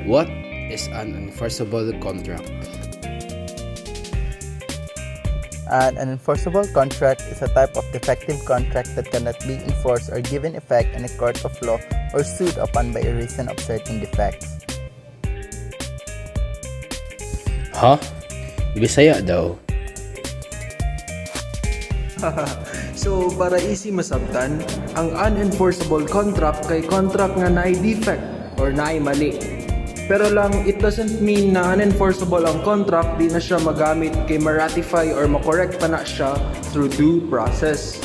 What is an enforceable contract? An unenforceable contract is a type of defective contract that cannot be enforced or given effect in a court of law or sued upon by reason of certain defects. Ha? Bisaya daw. So, para easy masabtan, ang unenforceable contract kay contract nga naay defect or naay mali. Pero lang, it doesn't mean na unenforceable ang contract, di na siya magamit kay ma-ratify or ma-correct pa na siya through due process.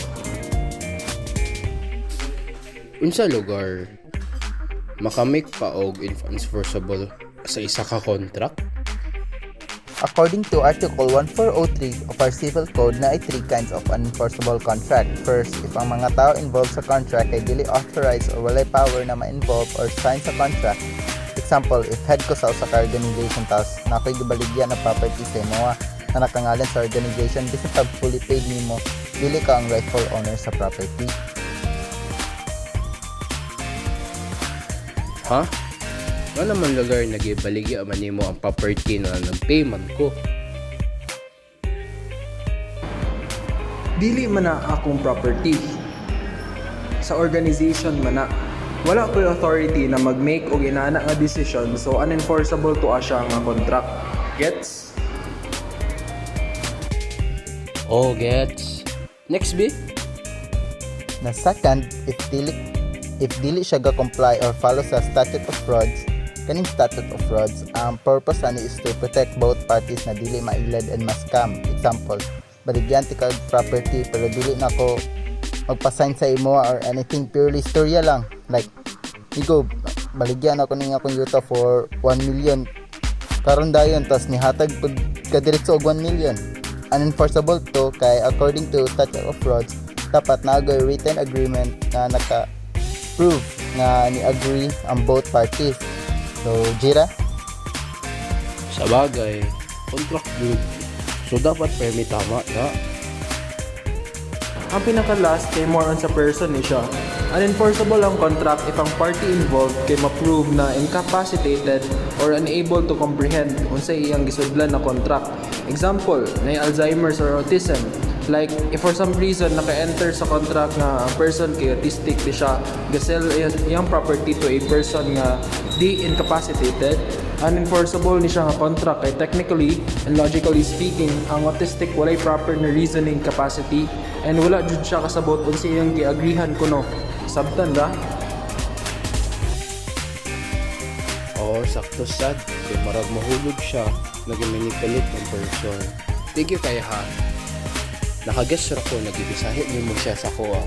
Unsa lugar makamake pa og enforceable sa isa ka contract? According to Article 1403 of our Civil Code, na ay 3 kinds of unenforceable contract. First, if ang mga tao involved sa contract ay dili authorized or walay power na ma-involve or sign sa contract. Example, if head ko sa usa ka organization tas nakoy gibaligyan na property sa imo na nakangalan sa organization, bisan pag fully paid nimo, dili ka ang rightful owner sa property. Ha? Nga naman lugar nagibaligya man nimo ang property na nag-payment ko. Dili man na akong property. Sa organization man na. Wala ko'y authority na mag-make o inana nga decision, so unenforceable to asya nga contract. Gets? Oh, gets. Next bit? Na second, if dili siya ga-comply or follow sa statute of frauds, kaning statute of frauds, ang purpose ani is to protect both parties na dili mailad and ma-scam. Example, baligyan ti kag property pero dili na ko magpasign sa imo or anything, purely storya lang. Like, ikaw, baligyan ako ning akong yuta for 1 million. Karon dayon, tas nihatag pag kadiretso og 1 million. Unenforceable to kay according to statute of frauds, dapat naagay written agreement na naka-prove na ni-agree ang both parties. So, Jira? Sa bagay, contract good. So dapat permit tama na. Ang pinaka-last kay more on sa person ni siya. Unenforceable ang contract if ang party involved kay ma-prove na incapacitated or unable to comprehend unsay iyang gisudlan na contract. Example, na Alzheimer's or autism. Like, if for some reason naka-enter sa contract nga ang person kay autistic di siya gasell iyang property to a person nga di incapacitated, unenforceable ni siya nga contract kay technically and logically speaking, ang autistic walay proper na reasoning capacity and wala jud siya kasabot unsay iyang giagrihan kuno. Sabtan ra? Oo, sakto sad. Kaya marag mahulog siya, nag-manipulate ng person. Thank you kaya ha. Nakaguess ra ko, nag-ibisahin niyo mo siya sa kuha.